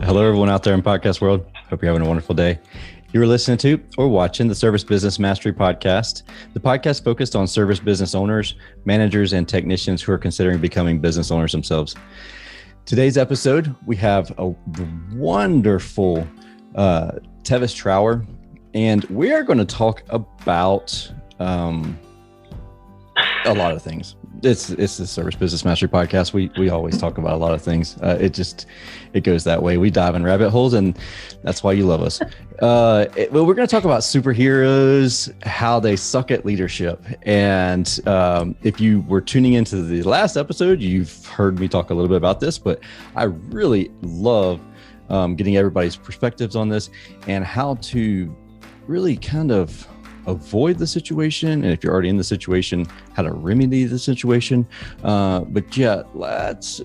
Hello, everyone out there in podcast world. Hope you're having a wonderful day. You are listening to or watching the Service Business Mastery Podcast, the podcast focused on service business owners, managers, and technicians who are considering becoming business owners themselves. Today's episode, we have a wonderful Tevis Trower, and we are going to talk about a lot of things. It's the Service Business Mastery Podcast. We always talk about a lot of things. It goes that way. We dive in rabbit holes, and that's why you love us. Well, we're going to talk about superheroes, how they suck at leadership. And if you were tuning into the last episode, you've heard me talk a little bit about this, but I really love getting everybody's perspectives on this and how to really kind of avoid the situation, and if you're already in the situation, how to remedy the situation. But yeah, that's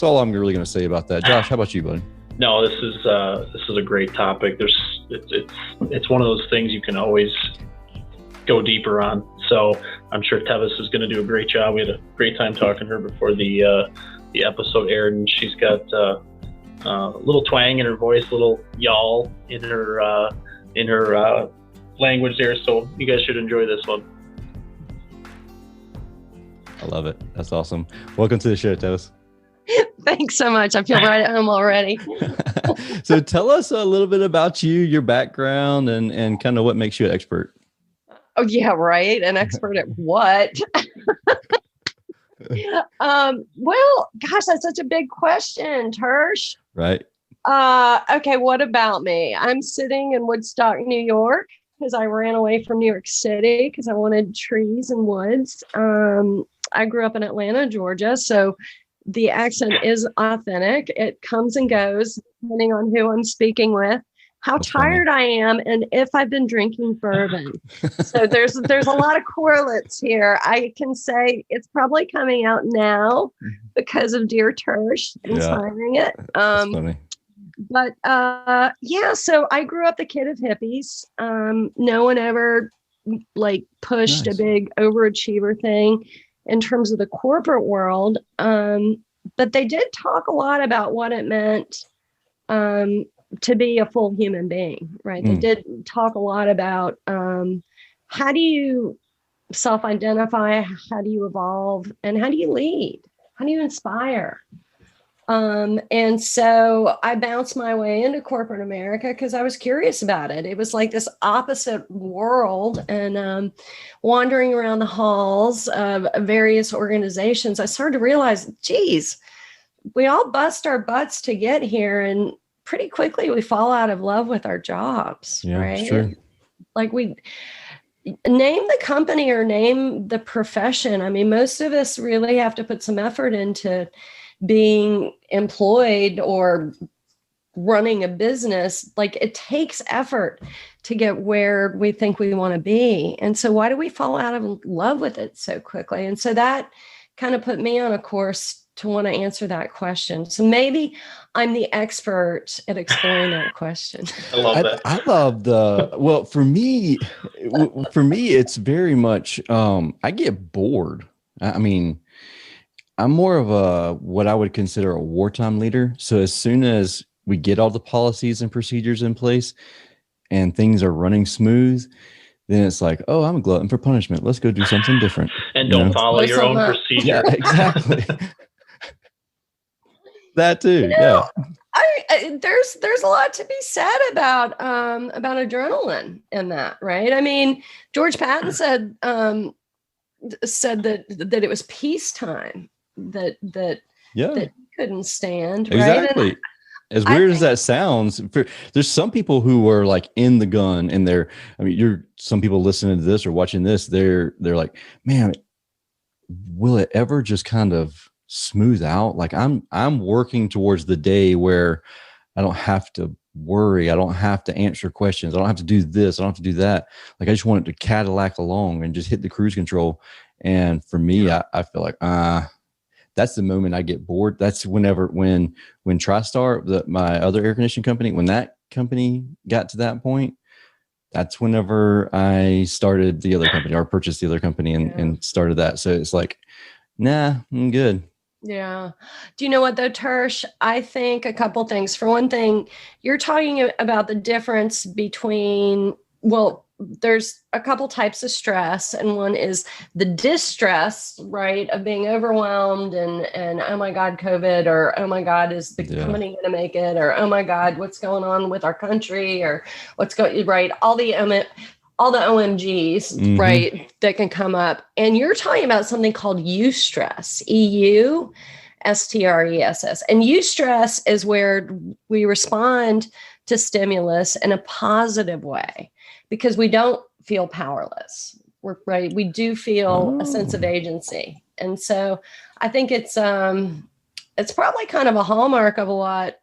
all I'm really going to say about that. Josh, how about you, buddy? No, this is a great topic. It's one of those things you can always go deeper on. So I'm sure Tevis is going to do a great job. We had a great time talking to her before the episode aired, and she's got a little twang in her voice, a little y'all in her language there, so you guys should enjoy this one. I love it. That's awesome. Welcome to the show, Tevis. Thanks so much. I feel right at home already. So tell us a little bit about you, your background, and kind of what makes you an expert. Oh yeah, right. An expert at what? Well, gosh, that's such a big question, Tersh. Right. Okay, what about me? I'm sitting in Woodstock, New York, because I ran away from New York City because I wanted trees and woods. I grew up in Atlanta, Georgia, so the accent is authentic. It comes and goes depending on who I'm speaking with, how That's tired funny. I am, and if I've been drinking bourbon. So there's a lot of correlates here. I can say it's probably coming out now because of Dear Tersh inspiring it. That's funny. But yeah, so I grew up the kid of hippies. No one ever pushed a big overachiever thing in terms of the corporate world. But they did talk a lot about what it meant to be a full human being, right? They did talk a lot about how do you self-identify, how do you evolve, and how do you lead? How do you inspire? And so I bounced my way into corporate America because I was curious about it. It was like this opposite world, and wandering around the halls of various organizations, I started to realize, geez, we all bust our butts to get here, and pretty quickly we fall out of love with our jobs, right? Sure. Like we name the company or name the profession. I mean, most of us really have to put some effort into being employed or running a business. Like it takes effort to get where we think we want to be. And so why do we fall out of love with it so quickly? And so that kind of put me on a course to want to answer that question. So maybe I'm the expert at exploring that question. I love that. I love well, for me, it's very much, I get bored. I mean, I'm more of what I would consider a wartime leader. So as soon as we get all the policies and procedures in place and things are running smooth, then it's like, oh, I'm a glutton for punishment. Let's go do something different. And don't follow your own procedure. Yeah, exactly. That too. Yeah. There's a lot to be said about adrenaline in that, right? I mean, George Patton said that it was peacetime that he couldn't stand, right? Exactly. As weird as that sounds, there's some people who are like in the gun, and some people listening to this or watching this, they're like, man, will it ever just kind of smooth out? Like I'm working towards the day where I don't have to worry. I don't have to answer questions. I don't have to do this. I don't have to do that. Like I just want it to Cadillac along and just hit the cruise control. And for me, I feel like, that's the moment I get bored. That's when TriStar, my other air conditioning company, when that company got to that point, that's whenever I started the other company or purchased the other company and started that. So it's like, nah, I'm good. Yeah. Do you know what though, Tersh? I think a couple things. For one thing, you're talking about the difference between, well, there's a couple types of stress, and one is the distress, right, of being overwhelmed and oh my God, COVID, or oh my God, is the company going to make it, or oh my God, what's going on with our country, or what's going right, all the OMGs, right, that can come up. And you're talking about something called eustress, EUSTRESS. And eustress is where we respond to stimulus in a positive way because we don't feel powerless. We do feel a sense of agency. And so I think it's probably kind of a hallmark of a lot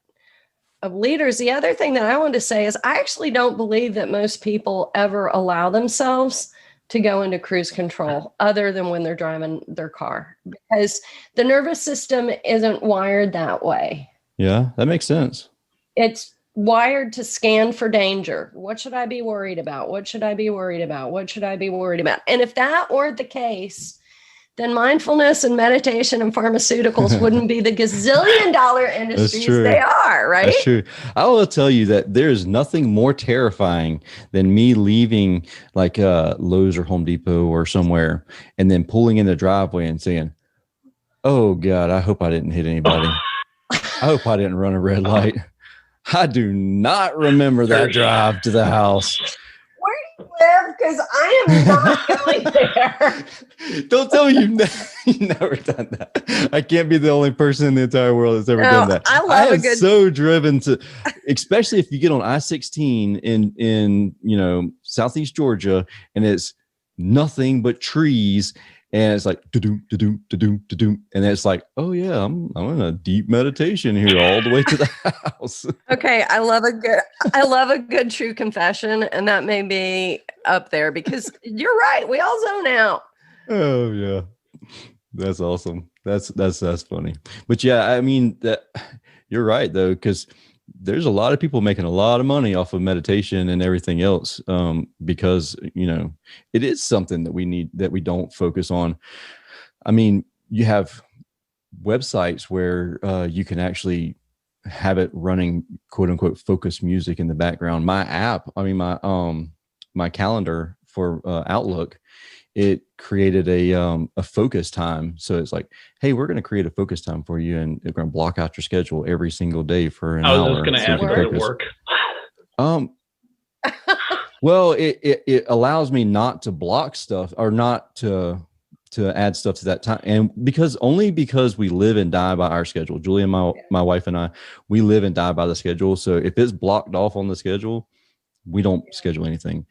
of leaders. The other thing that I want to say is I actually don't believe that most people ever allow themselves to go into cruise control other than when they're driving their car, because the nervous system isn't wired that way. Yeah, that makes sense. It's wired to scan for danger. What should I be worried about? What should I be worried about? What should I be worried about? And if that weren't the case, then mindfulness and meditation and pharmaceuticals wouldn't be the gazillion-dollar industries they are, right? That's true. I will tell you that there is nothing more terrifying than me leaving like Lowe's or Home Depot or somewhere and then pulling in the driveway and saying, oh God, I hope I didn't hit anybody. I hope I didn't run a red light. I do not remember that drive to the house. Live, because I am not going there. Don't tell me you've never done that. I can't be the only person in the entire world that's ever done that. I am so driven to, especially if you get on I-16 in Southeast Georgia and it's nothing but trees. And it's like, da-doom, da-doom, da-doom, da-doom. And it's like, oh yeah, I'm in a deep meditation here all the way to the house. Okay. I love a good true confession. And that may be up there because you're right. We all zone out. Oh yeah. That's awesome. That's funny. But yeah, I mean that you're right though, because there's a lot of people making a lot of money off of meditation and everything else, because, it is something that we need, that we don't focus on. I mean, you have websites where you can actually have it running quote unquote focus music in the background. My app, my calendar for Outlook, it created a focus time. So it's like, hey, we're going to create a focus time for you, and we're going to block out your schedule every single day for an hour. I was just going to ask where it work. Well, it allows me not to block stuff or not to add stuff to that time. And because we live and die by our schedule, Julie and my wife and I, we live and die by the schedule. So if it's blocked off on the schedule, we don't schedule anything.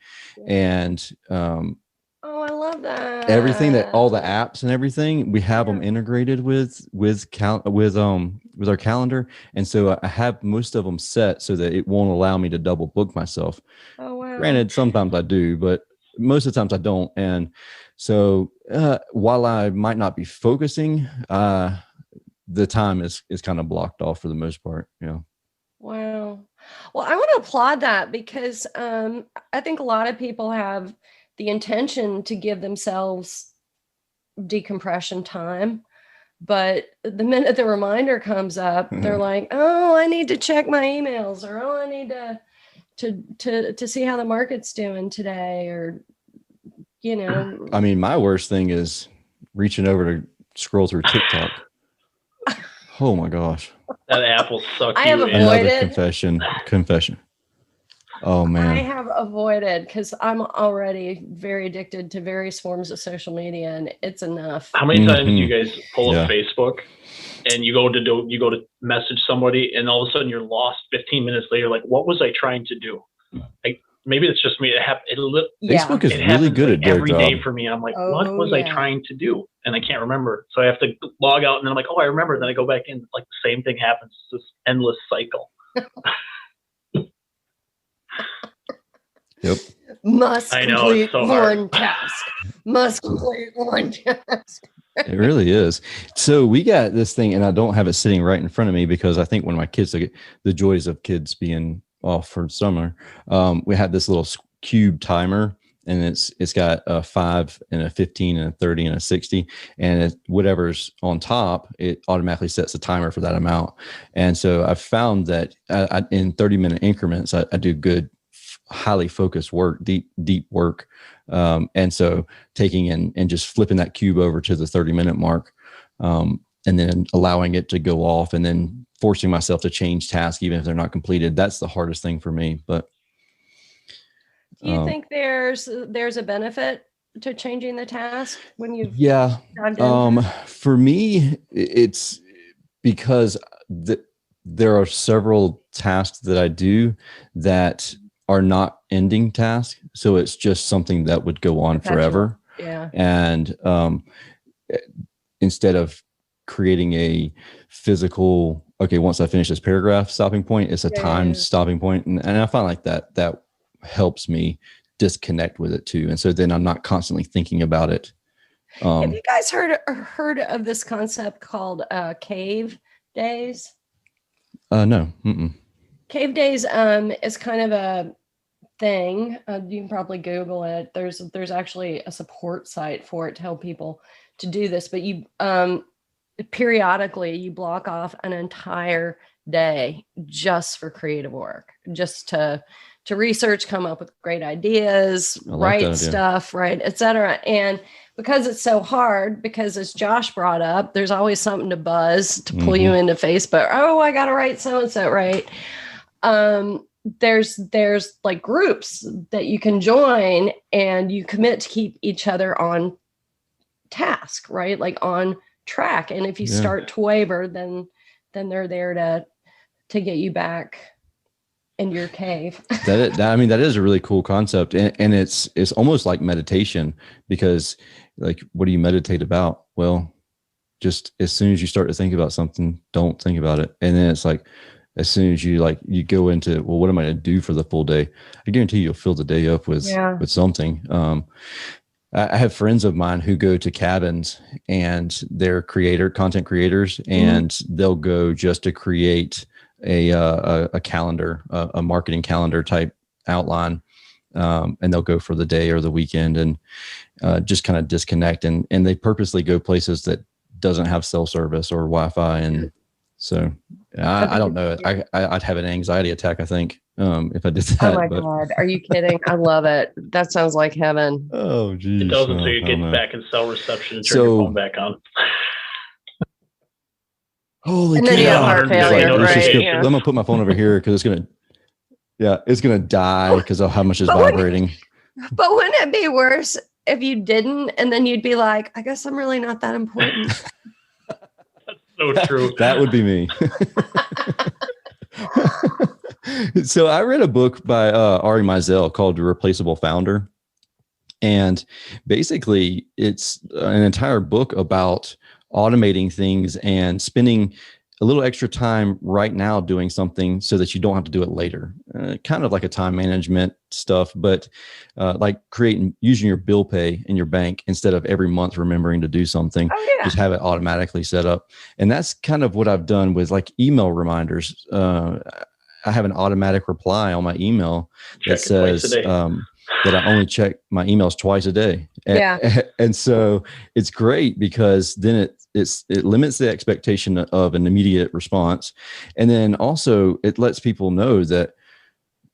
And, oh, I love that. Everything that all the apps and everything, we have them integrated with our calendar. And so I have most of them set so that it won't allow me to double book myself. Oh, wow. Granted, sometimes I do, but most of the times I don't. And so while I might not be focusing, the time is kind of blocked off for the most part. Yeah. Wow. Well, I want to applaud that because I think a lot of people have the intention to give themselves decompression time. But the minute the reminder comes up, they're like, oh, I need to check my emails, or oh, I need to see how the market's doing today, or, I mean, my worst thing is reaching over to scroll through TikTok. Oh my gosh. That app will suck I have you in. avoided. Another confession. Oh man. I have avoided because I'm already very addicted to various forms of social media, and it's enough. How many times do you guys pull up Facebook and you go to message somebody, and all of a sudden you're lost 15 minutes later? Like, what was I trying to do? Like, maybe it's just me. Facebook is really good at their every job. day for me. I'm like, what was I trying to do? And I can't remember. So I have to log out, and then I'm like, oh, I remember. Then I go back in. Like the same thing happens. It's this endless cycle. Yep. Must complete one task. Must complete one task. It really is. So we got this thing, and I don't have it sitting right in front of me because I think when my kids, the joys of kids being off for summer, we had this little cube timer, and it's got a 5 and a 15 and a 30 and a 60, and whatever's on top, it automatically sets a timer for that amount. And so I've found that in 30-minute increments, I do good, highly focused work, deep work. And so taking and just flipping that cube over to the 30-minute mark, and then allowing it to go off, and then forcing myself to change tasks, even if they're not completed. That's the hardest thing for me. But do you think there's a benefit to changing the task when you've for me, it's because there are several tasks that I do that are not ending tasks. So it's just something that would go on forever. Yeah. And instead of creating a physical, okay, once I finish this paragraph stopping point, it's a timed stopping point. And I find like that helps me disconnect with it too. And so then I'm not constantly thinking about it. Have you guys heard of this concept called cave days? No. Mm-mm. Cave days is kind of a thing. You can probably Google it. There's actually a support site for it to help people to do this. But you periodically you block off an entire day just for creative work, just to research, come up with great ideas, write stuff, right, etc. And because it's so hard, because as Josh brought up, there's always something to buzz to pull you into Facebook. Oh, I got to write so-and-so, right? There's like groups that you can join, and you commit to keep each other on task, right? Like on track. And if you start to waver, then they're there to get you back in your cave. that is a really cool concept. And it's almost like meditation, because like, what do you meditate about? Well, just as soon as you start to think about something, don't think about it. And then it's like, as soon as you go into, well, what am I going to do for the full day? I guarantee you'll fill the day up with something. I have friends of mine who go to cabins, and they're content creators, and they'll go just to create a calendar, a marketing calendar type outline. And they'll go for the day or the weekend, and just kind of disconnect. And they purposely go places that doesn't have cell service or Wi-Fi. And so I don't know. I'd have an anxiety attack, I think, if I did that. Oh my God. Are you kidding? I love it. That sounds like heaven. Oh, geez. It does until you get back in cell reception and turn your phone back on. Holy cow. You have heart failure, I'm going to put my phone over here because it's going to die because of how much it's vibrating. But wouldn't it be worse if you didn't, and then you'd be like, I guess I'm really not that important. So true. That would be me. So I read a book by Ari Meisel called The Replaceable Founder. And basically it's an entire book about automating things and spending a little extra time right now doing something so that you don't have to do it later. Kind of like a time management stuff, but like using your bill pay in your bank instead of every month remembering to do something. Just have it automatically set up. And that's kind of what I've done with like email reminders. I have an automatic reply on my email that says that I only check my emails twice a day. And so it's great because then it limits the expectation of an immediate response. And then also it lets people know that,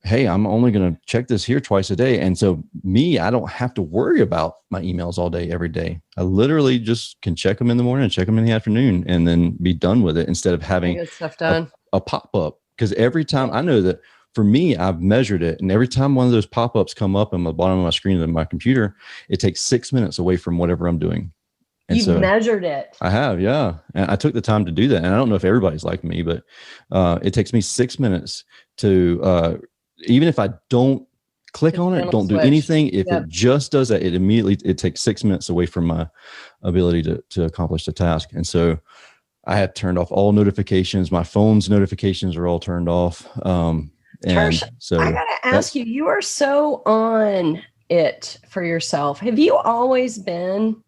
hey, I'm only going to check this here twice a day. And so I don't have to worry about my emails all day, every day. I literally just can check them in the morning and check them in the afternoon and then be done with it instead of having get stuff done. A pop-up. Because every time I know that for me, I've measured it. And every time one of those pop-ups come up on the bottom of my screen of my computer, it takes 6 minutes away from whatever I'm doing. And You've measured it. I have, yeah. And I took the time to do that. And I don't know if everybody's like me, but it takes me 6 minutes to, even if I don't click on it, don't do anything. If it just does that, it takes 6 minutes away from my ability to accomplish the task. And so I have turned off all notifications. My phone's notifications are all turned off. Tersh, so I got to ask you, you are so on it for yourself. Have you always been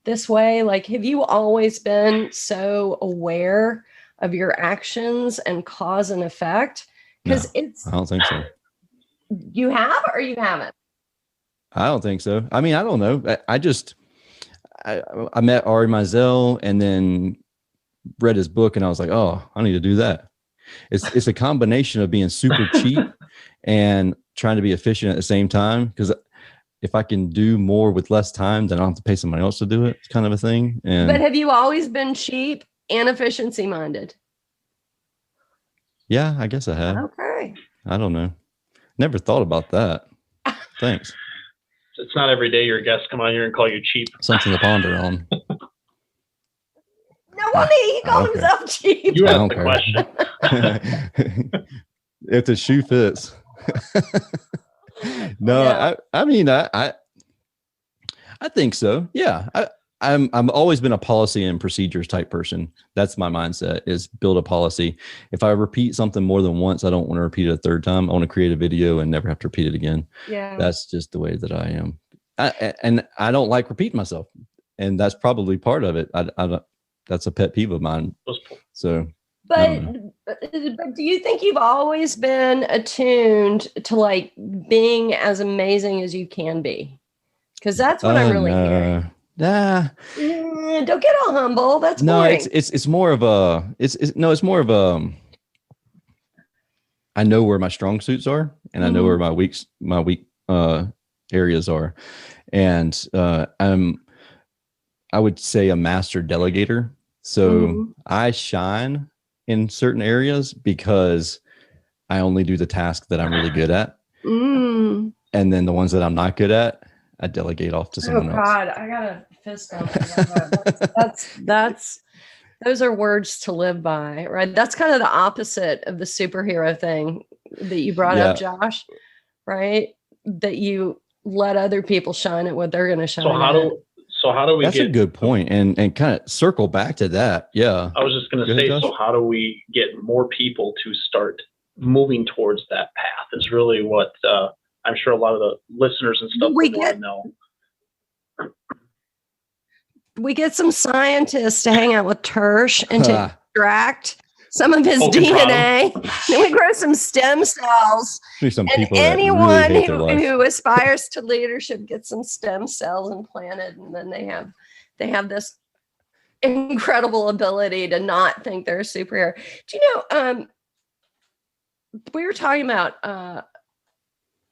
this way? Like, have you always been so aware of your actions and cause and effect? Because I don't think so. You have, or you haven't? I don't think so. I mean, I don't know. I met Ari Mizell and then read his book, and I was like, oh, I need to do that. It's a combination of being super cheap and trying to be efficient at the same time. Because if I can do more with less time, then I don't have to pay somebody else to do it. It's kind of a thing. But have you always been cheap and efficiency minded? Yeah, I guess I have. Okay. I don't know. Never thought about that. Thanks. It's not every day your guests come on here and call you cheap. Something to ponder on. No one he called himself cheap. You asked the question. If the shoe fits. No, yeah. I think so. Yeah. I'm always been a policy and procedures type person. That's my mindset, is build a policy. If I repeat something more than once, I don't want to repeat it a third time. I want to create a video and never have to repeat it again. Yeah. That's just the way that I am. And I don't like repeating myself. And that's probably part of it. That's a pet peeve of mine. So, but do you think you've always been attuned to like being as amazing as you can be? Because that's what I'm really hearing. Don't get all humble. That's boring. It's more of a it's more of a I know where my strong suits are, and I know where my weak areas are, and I would say a master delegator. So I shine in certain areas because I only do the task that I'm really good at, and then the ones that I'm not good at, I delegate off to someone else. Oh God, I got a fist bump. That's those are words to live by, right? That's kind of the opposite of the superhero thing that you brought up, Josh, right? That you let other people shine at what they're going to shine at. So how do we That's a good point, and kind of circle back to that. Yeah. I was just going to say, so how do we get more people to start moving towards that path is really what I'm sure a lot of the listeners and stuff want to know. We get some scientists to hang out with Tersh and to extract some of his DNA. Then we grow some stem cells. Some and anyone who aspires to leadership gets some stem cells implanted, and then they have this incredible ability to not think they're a superhero. Do you know? We were talking about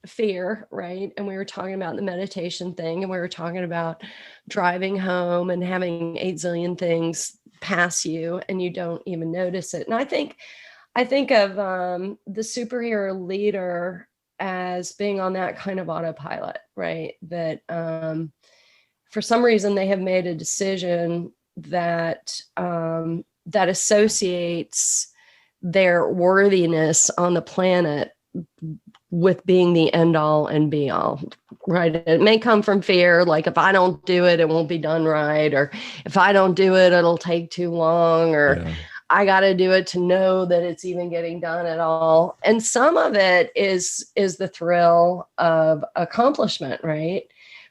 fear, right? And we were talking about the meditation thing, and we were talking about driving home and having 8 zillion things pass you and you don't even notice it. And I think of the superhero leader as being on that kind of autopilot, right? That for some reason they have made a decision that that associates their worthiness on the planet with being the end all and be all, right? It may come from fear, like if I don't do it, it won't be done right. Or if I don't do it, it'll take too long, or I got to do it to know that it's even getting done at all. And some of it is the thrill of accomplishment, right?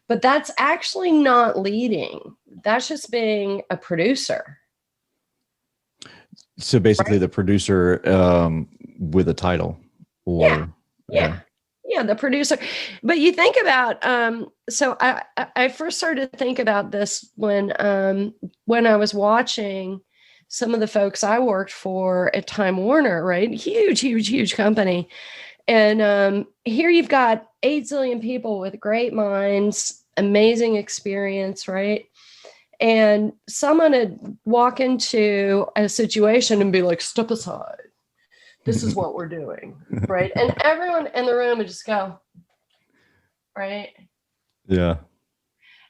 But that's actually not leading. That's just being a producer. So basically the producer with a title. Or Yeah, the producer. But you think about so I first started to think about this when I was watching some of the folks I worked for at Time Warner, right? Huge company. And here you've got 8 zillion people with great minds, amazing experience, right? And someone would walk into a situation and be like, step aside. This is what we're doing, right? And everyone in the room would just go, right? Yeah.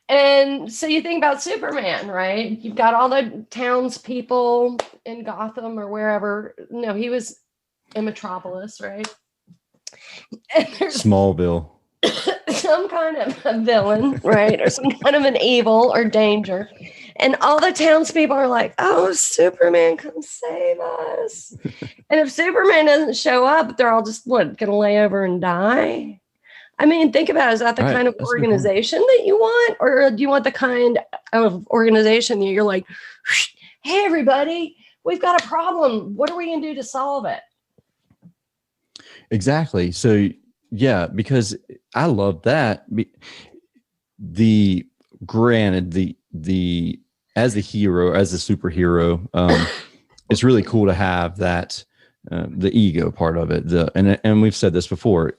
And so you think about Superman, right? You've got all the townspeople in Gotham or wherever. No, he was in Metropolis, right? Smallville. Some kind of a villain, right? Or some kind of an evil or danger. And all the townspeople are like, oh, Superman, come save us. And if Superman doesn't show up, they're all just, going to lay over and die? I mean, think about it. Is that the kind of organization that you want? Or do you want the kind of organization that you're like, hey, everybody, we've got a problem. What are we going to do to solve it? Exactly. So, yeah, because I love that. the granted, the as the hero, as the superhero, it's really cool to have that, the ego part of it. And we've said this before,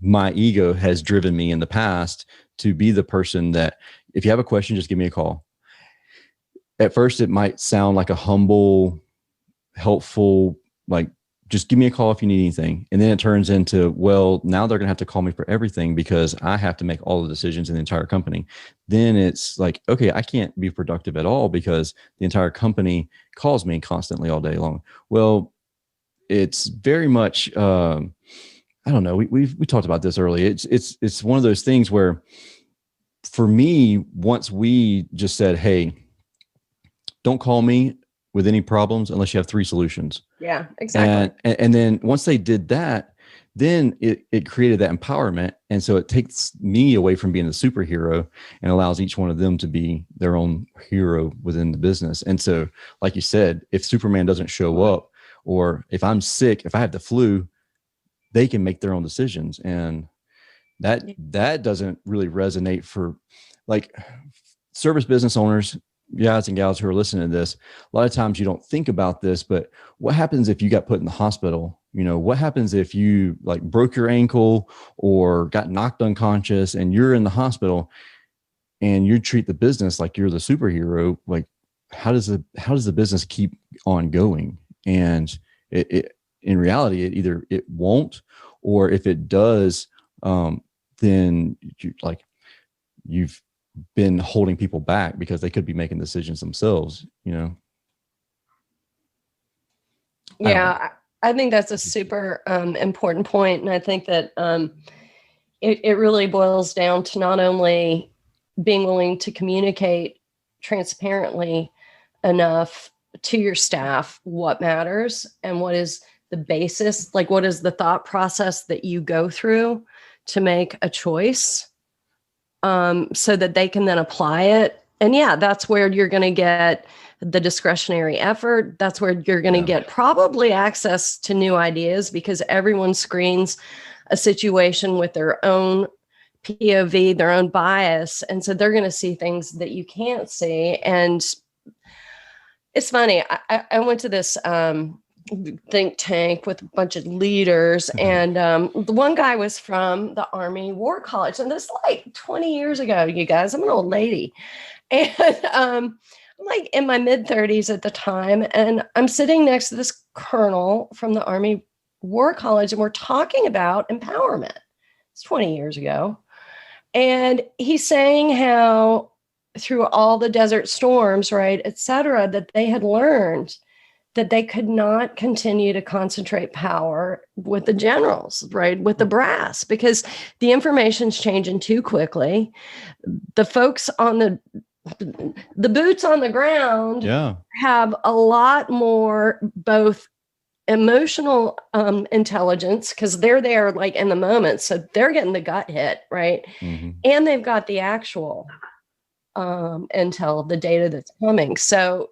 my ego has driven me in the past to be the person that if you have a question, just give me a call. At first, it might sound like a humble, helpful, like, just give me a call if you need anything. And then it turns into, well, now they're going to have to call me for everything because I have to make all the decisions in the entire company. Then it's like, okay, I can't be productive at all because the entire company calls me constantly all day long. Well, it's very much, I don't know. We talked about this earlier. It's one of those things where for me, once we just said, hey, don't call me with any problems unless you have 3 solutions. Yeah, exactly. And then once they did that, then it created that empowerment. And so it takes me away from being the superhero and allows each one of them to be their own hero within the business. And so, like you said, if Superman doesn't show up, or if I'm sick, if I have the flu, they can make their own decisions. And that doesn't really resonate for like service business owners, guys and gals who are listening to this. A lot of times you don't think about this, but what happens if you got put in the hospital? What happens if you like broke your ankle or got knocked unconscious and you're in the hospital and you treat the business like you're the superhero? Like, how does the business keep on going? And it in reality, it won't, or if it does, then you've been holding people back because they could be making decisions themselves, Yeah, I think that's a super important point. And I think that it really boils down to not only being willing to communicate transparently enough to your staff what matters and what is the basis, like what is the thought process that you go through to make a choice, so that they can then apply it. And yeah, that's where you're going to get the discretionary effort. That's where you're going to get probably access to new ideas because everyone screens a situation with their own POV, their own bias. And so they're going to see things that you can't see. And it's funny. I went to this think tank with a bunch of leaders. And the one guy was from the Army War College. And this like 20 years ago, you guys, I'm an old lady. And I'm like in my mid 30s at the time. And I'm sitting next to this colonel from the Army War College. And we're talking about empowerment. It's 20 years ago. And he's saying how through all the Desert Storms, right, et cetera, that they had learned that they could not continue to concentrate power with the generals, right, with the brass, because the information's changing too quickly. The folks on the boots on the ground have a lot more both emotional intelligence because they're there like in the moment. So they're getting the gut hit, right? Mm-hmm. And they've got the actual intel, the data that's coming. So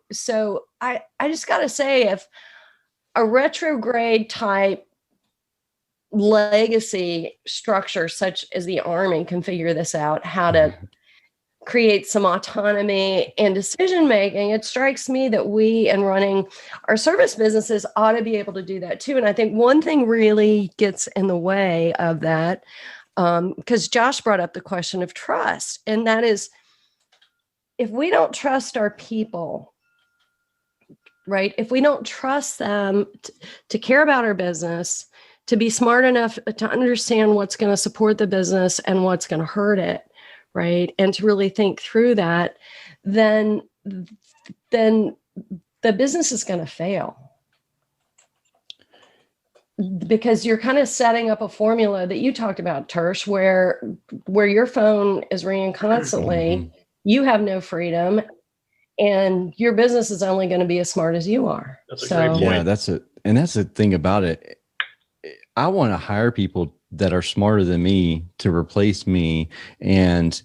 I just got to say, if a retrograde type legacy structure such as the Army can figure this out, how to create some autonomy and decision making, it strikes me that we, in running our service businesses, ought to be able to do that too. And I think one thing really gets in the way of that, because Josh brought up the question of trust, and that is, if we don't trust our people, right? If we don't trust them to care about our business, to be smart enough to understand what's going to support the business and what's going to hurt it, right? And to really think through that, then the business is going to fail. Because you're kind of setting up a formula that you talked about, Tersh, where your phone is ringing constantly, you have no freedom, and your business is only going to be as smart as you are. That's a great point. Yeah, that's the thing about it. I want to hire people that are smarter than me to replace me. And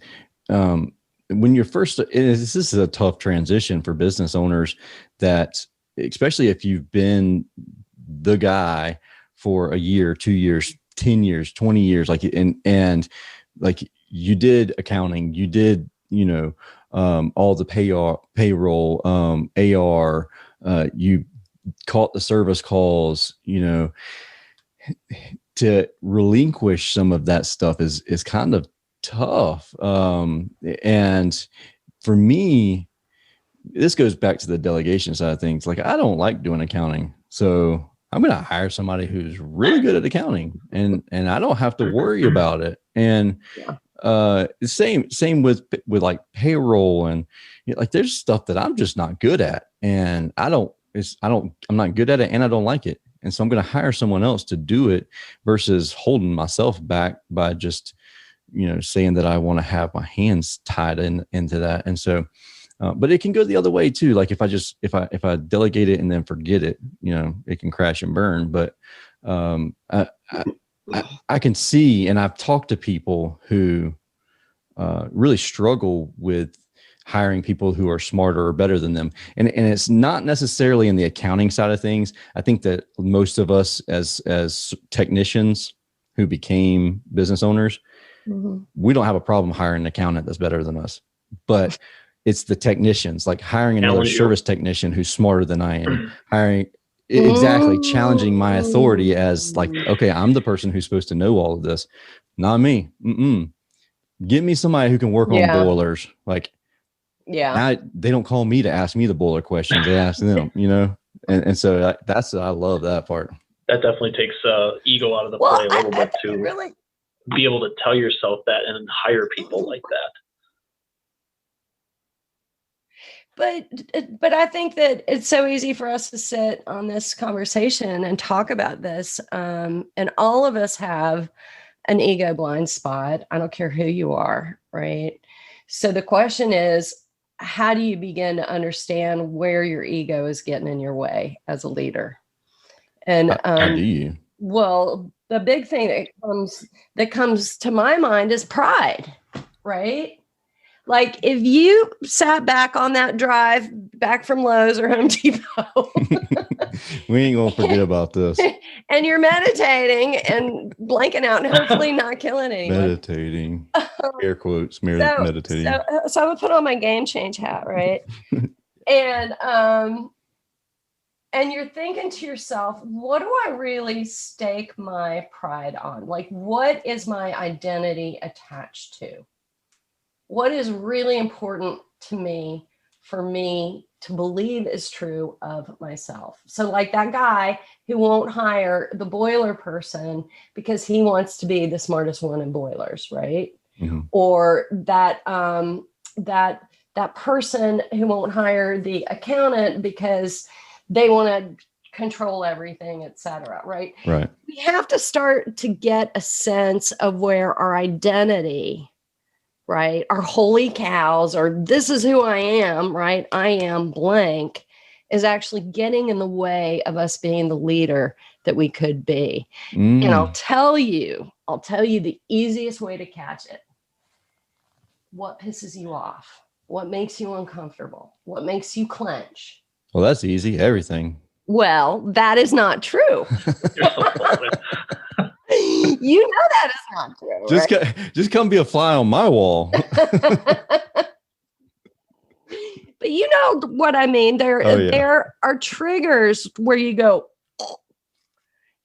when you're first, this is a tough transition for business owners, that especially if you've been the guy for a year, 2 years, 10 years, 20 years, and like you did accounting, you did, all the payroll, AR, you caught the service calls, to relinquish some of that stuff is kind of tough. And for me, this goes back to the delegation side of things. Like, I don't like doing accounting, so I'm going to hire somebody who's really good at accounting, and I don't have to worry about it. And same with like payroll, and like there's stuff that I'm just not good at, and I'm not good at it, and I don't like it. And so I'm going to hire someone else to do it versus holding myself back by just, saying that I want to have my hands tied into that. And so, but it can go the other way too. Like if I delegate it and then forget it, it can crash and burn. But I can see, and I've talked to people who really struggle with hiring people who are smarter or better than them. And it's not necessarily in the accounting side of things. I think that most of us as technicians who became business owners, we don't have a problem hiring an accountant that's better than us. But it's the technicians, like hiring another service technician who's smarter than I am, challenging my authority as like, okay, I'm the person who's supposed to know all of this, not me. Give me somebody who can work on boilers. Like, they don't call me to ask me the boiler questions. They ask them, and so I love that part. That definitely takes ego out of the play a little bit to really be able to tell yourself that and hire people like that. But I think that it's so easy for us to sit on this conversation and talk about this. And all of us have an ego blind spot. I don't care who you are, right? So the question is, how do you begin to understand where your ego is getting in your way as a leader? And how do you? Well, the big thing that comes to my mind is pride, right? Like if you sat back on that drive back from Lowe's or Home Depot, we ain't gonna forget about this. And you're meditating and blanking out and hopefully not killing anyone. Meditating, air quotes, meditating. So I'm gonna put on my game change hat, right? And you're thinking to yourself, what do I really stake my pride on? Like, what is my identity attached to? What is really important to me for me to believe is true of myself? So like that guy who won't hire the boiler person because he wants to be the smartest one in boilers, right? Or that person who won't hire the accountant because they want to control everything, et cetera, right? Right. We have to start to get a sense of where our identity, right? Our holy cows, or this is who I am, right? I am blank, is actually getting in the way of us being the leader that we could be. And I'll tell you the easiest way to catch it. What pisses you off? What makes you uncomfortable? What makes you clench? Well, that's easy. Everything. Well, that is not true. You know that is not true. Just come be a fly on my wall. But you know what I mean. There are triggers where you go,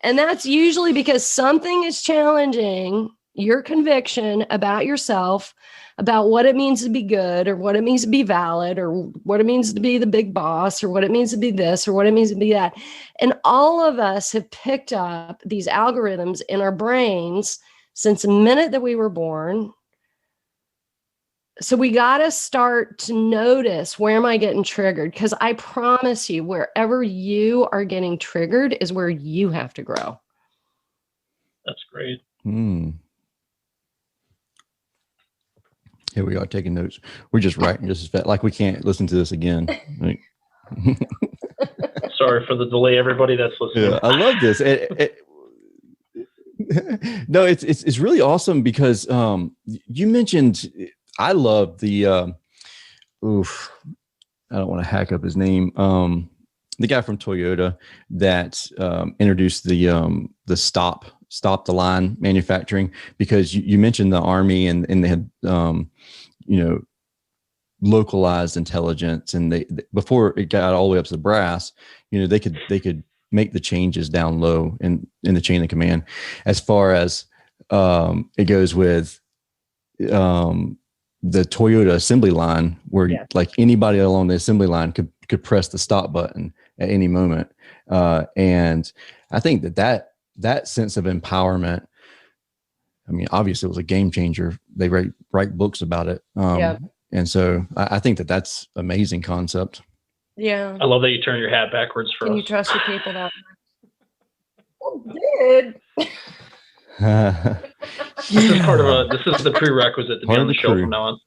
and that's usually because something is challenging your conviction about yourself, about what it means to be good, or what it means to be valid, or what it means to be the big boss, or what it means to be this, or what it means to be that. And all of us have picked up these algorithms in our brains since the minute that we were born. So we got to start to notice, where am I getting triggered? Because I promise you, wherever you are getting triggered is where you have to grow. That's great. Here we are taking notes. We're just writing just as fast. Like we can't listen to this again. Right? Sorry for the delay, everybody that's listening. Yeah, I love this. No, it's really awesome because you mentioned. I love the. I don't want to hack up his name. The guy from Toyota that introduced the stop stop the line manufacturing, because you mentioned the Army and they had, localized intelligence, and they before it got all the way up to the brass, they could make the changes down low in the chain of command. As far as it goes with the Toyota assembly line, where like anybody along the assembly line could press the stop button at any moment. And I think that sense of empowerment, I mean, obviously it was a game changer. They write books about it. And so I think that's amazing concept. Yeah. I love that you turn your hat backwards for Can us. you trust your people that much? Dude. This is this is the prerequisite to be on the show from now on.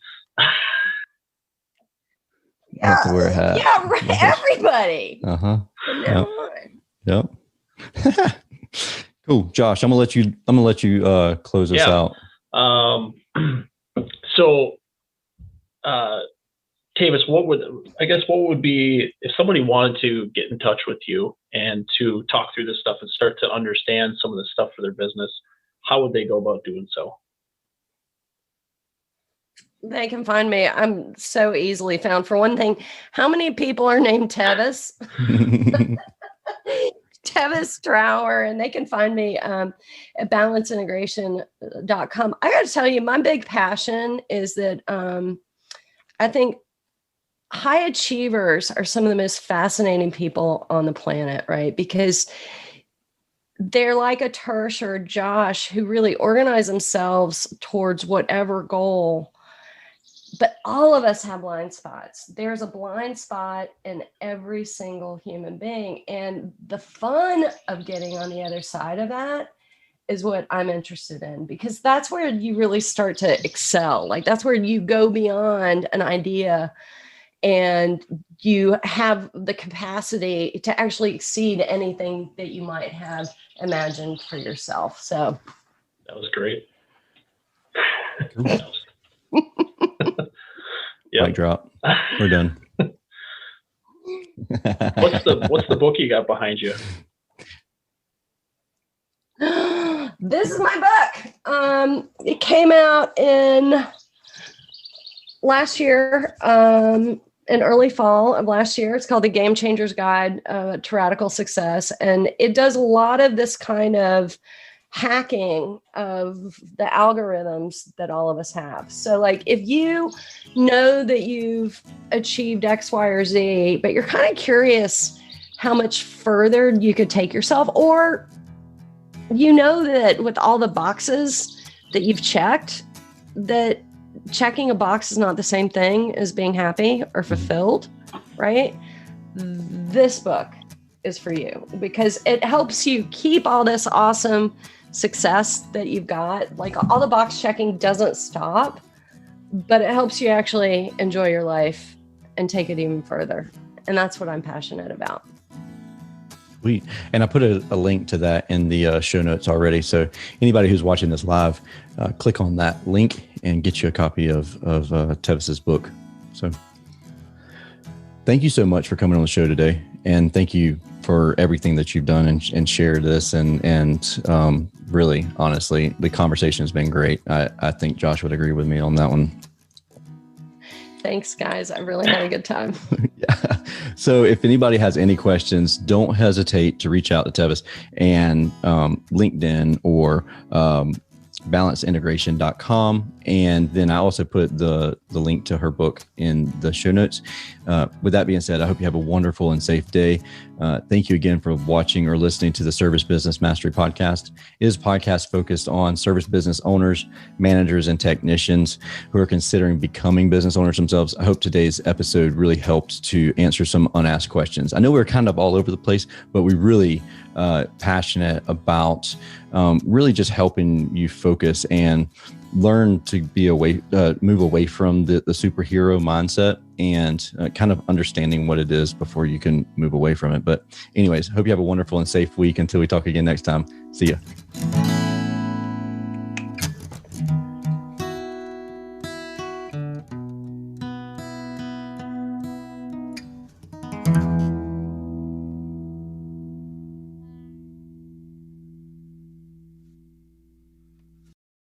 Have to wear a hat. Yeah, right. Everybody. Yep. Cool. Josh, I'm gonna let you close us out. So Tevis, what would be, if somebody wanted to get in touch with you and to talk through this stuff and start to understand some of this stuff for their business, how would they go about doing so? They can find me. I'm so easily found. For one thing, how many people are named Tevis? Tevis Trower, and they can find me at balanceintegration.com. I got to tell you, my big passion is that I think high achievers are some of the most fascinating people on the planet, right? Because they're like a Tersh or a Josh who really organize themselves towards whatever goal. But all of us have blind spots. There's a blind spot in every single human being. And the fun of getting on the other side of that is what I'm interested in, because that's where you really start to excel. Like that's where you go beyond an idea and you have the capacity to actually exceed anything that you might have imagined for yourself. So that was great. Mic drop. We're done. What's the book you got behind you? This is my book. It came out in last year, in early fall of last year. It's called The Game Changer's Guide to Radical Success. And it does a lot of this kind of hacking of the algorithms that all of us have. So like if you know that you've achieved X, Y, or Z, but you're kind of curious how much further you could take yourself, or you know that with all the boxes that you've checked, that checking a box is not the same thing as being happy or fulfilled, right? This book is for you because it helps you keep all this awesome success that you've got. Like all the box checking doesn't stop, but it helps you actually enjoy your life and take it even further. And that's what I'm passionate about. Sweet. And I put a link to that in the show notes already. So anybody who's watching this live, click on that link and get you a copy of Tevis's book. So thank you so much for coming on the show today. And thank you for everything that you've done and shared this. And really, honestly, the conversation has been great. I think Josh would agree with me on that one. Thanks, guys. I really had a good time. Yeah. So if anybody has any questions, don't hesitate to reach out to Tevis and LinkedIn or balanceintegration.com. And then I also put the link to her book in the show notes. With that being said, I hope you have a wonderful and safe day. Thank you again for watching or listening to the Service Business Mastery Podcast. It is a podcast focused on service business owners, managers, and technicians who are considering becoming business owners themselves. I hope today's episode really helped to answer some unasked questions. I know we're kind of all over the place, but we really passionate about really just helping you focus and learn to be move away from the superhero mindset and kind of understanding what it is before you can move away from it. But anyways, hope you have a wonderful and safe week until we talk again next time. See ya.